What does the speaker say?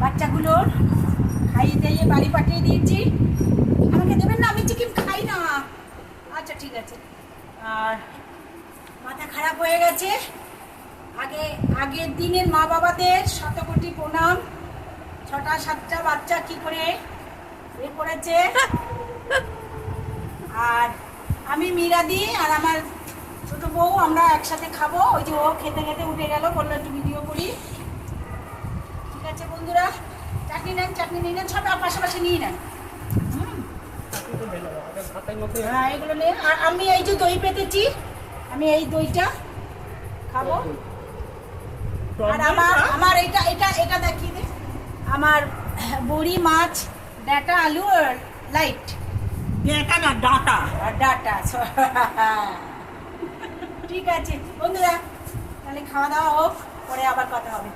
বাচ্চাগুলোর খাইয়ে দিয়ে বাড়ি পাঠিয়ে দিয়েছি। আমাকে দেবেন না, আমি চিকেন খাই না। আচ্ছা ঠিক আছে। আর মাথা খারাপ হয়ে গেছে। আগের দিনের মা বাবাদের শতকোটি প্রণাম। 6টা 7টা বাচ্চা কি করে এ করেছে। আর আমি মীরাদি আর আমার ছোট বউ আমরা একসাথে খাবো। ওই যে ও খেতে খেতে উঠে গেল, বললো একটু ভিডিও করি। ঠিক আছে বন্ধুরা, চাটনি নিয়ে নেন, সব পাশাপাশি নিয়ে নেন। হ্যাঁ এগুলো নিয়ে। আর আমি এই যে দই পেতেছি, আমি এই দইটা খাবো। আর আমার এটা এটা এটা দেখিয়ে দে। আমার বড়ি মাছ ডাটা আলু আর লাইট এটা না ডাটা আর ডাটা। ঠিক আছে বন্ধুরা, তাহলে খাওয়া দাওয়া হোক, পরে আবার কথা হবে।